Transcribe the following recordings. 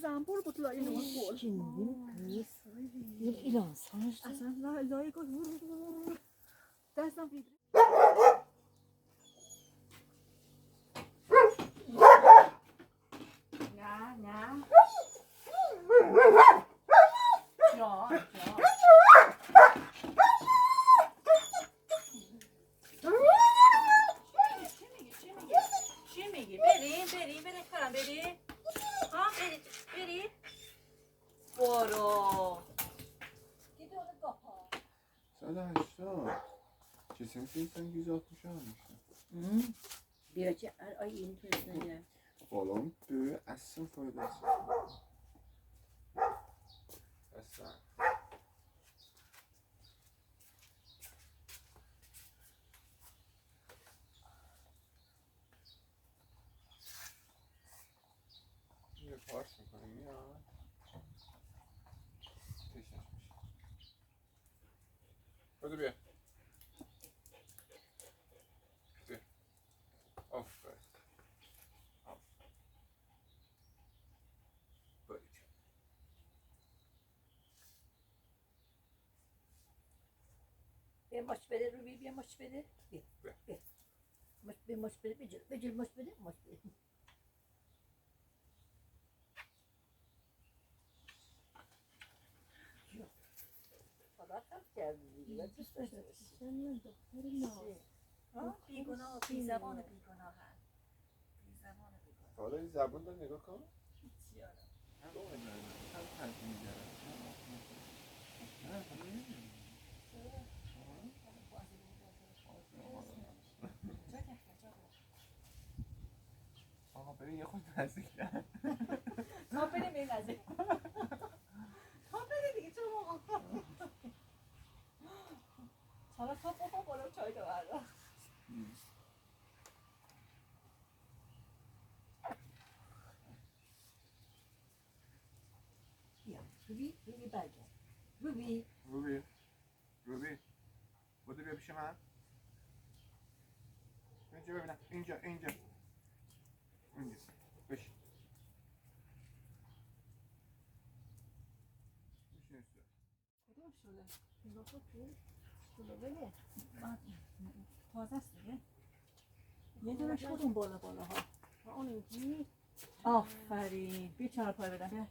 زنبور بود لای نور گل این ایلانسانش اصلا لای گل دستم ویبره نه جان چی میگی؟ بریم کارم بریم ها بریم برو که دونه باها 180 چه سنسی سنگیزات میشه همیشه بیا که آی این توش نگه بالام به اصلا فایده است اصلا یه پارس میکنه میاد تشنش میشه بودو بیا بیا آفر بیا ماش بده روبی بیا ماش بده بیا ماش بده بجل ماش بده خدا خرد کردی دیگه دوست داشته باشی بیگناه بی زبان بیگناه هست بی زبان بیگناه حالا این زبون رو نگاه کن هیچی آره هم تنظیم میگرم آقا بریم یه خود نزدیک‌تر تا بریم این نزدیک تا بریم دیگه چون موقع حالا تا بابا بالا چای تو بردار بیا روبی برگرد روبی بودو بیا پیش من اینجا ببینم اینجا بشین کدوم شده؟ نگاه کن شده بگه تازه است دیگه یه دونه شد اون بالا ها اون اینجی آفرین بیا چهار پای بدم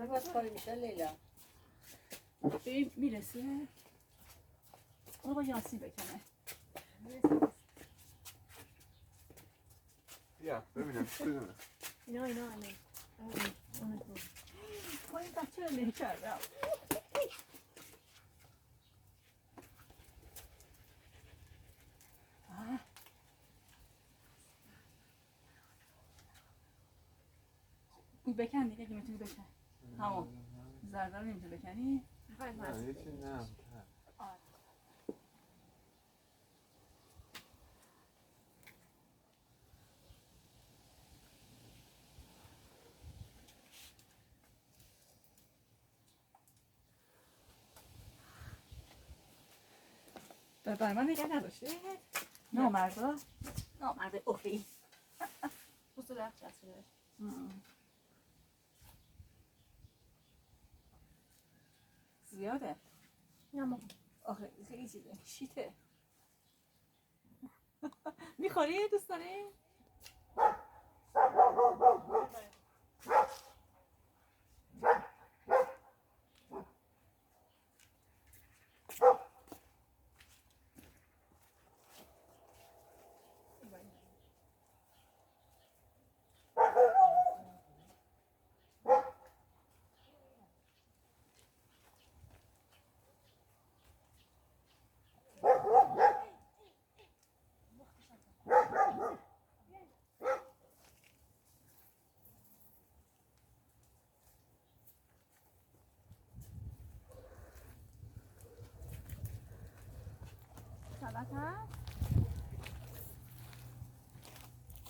نگاه کاری میشه لیلا میرسه اونو با یاسی بکنه بیا ببینم چی بدونه اینا اونو تو با این بچه رو نکردم بکن دیگه اگه میتونی بکن همون زرده رو نمیتونی بکنی نه یه چی نه برای من نگه نداشته نامردا نامرد افی بوست رخت چسبیدش زیاده نه آخه خیلی چیزه شیته میخوری دوست داری؟ سلامت هست؟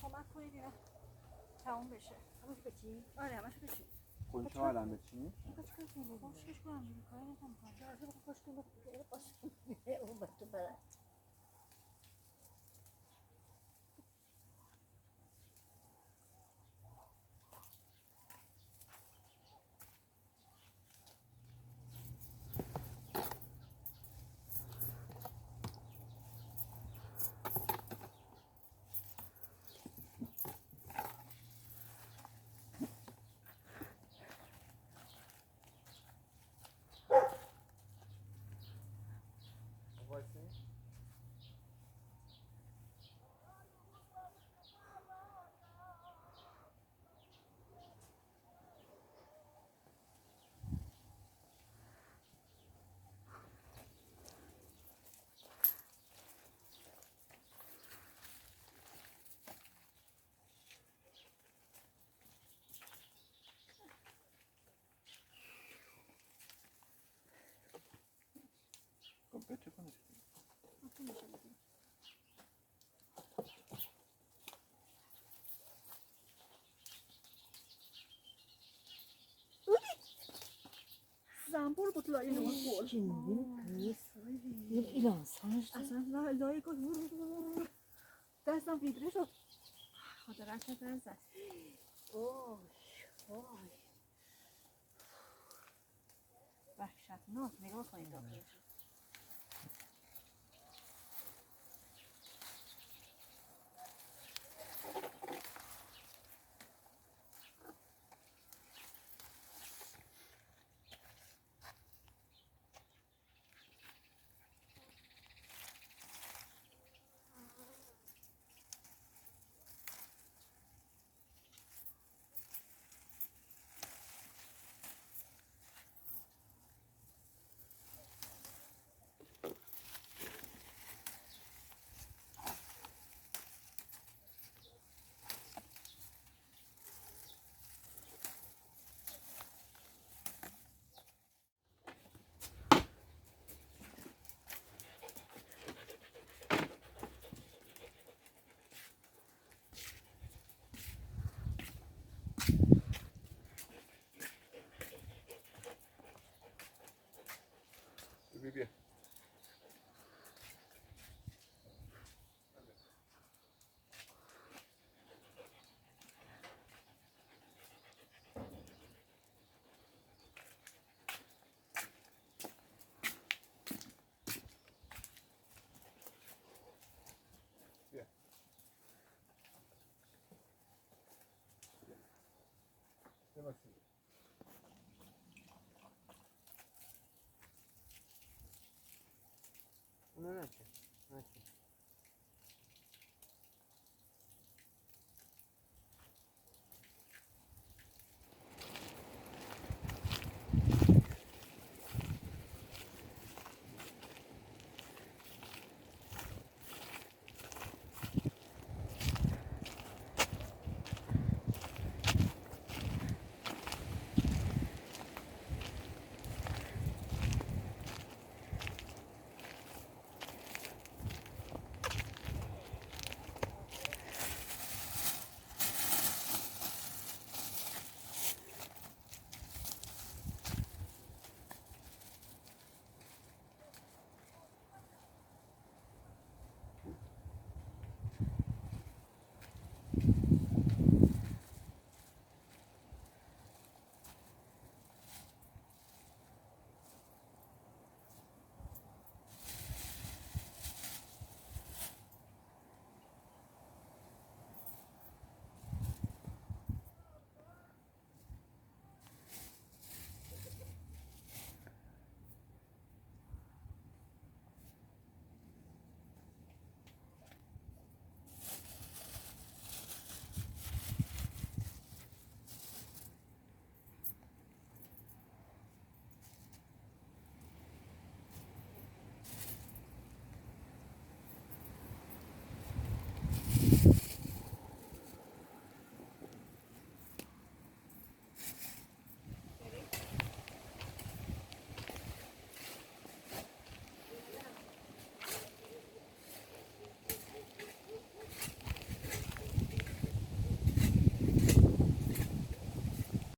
کمک کنید اینا تموم بشه همش بچین؟ آره همش بچین خونچه ها الان بچین؟ خوشکش کنم دیگه کاری نکنم جازه بخون خوش کنم اون بسته برد بتکنش. زنبور بود لای نور خورد. ایلان سانش اصلا لای گفت دستم ویبره شد. خاطرش دست است. اوه وای وحشتناک. نگاه کنید داخلش. بیا. بیا.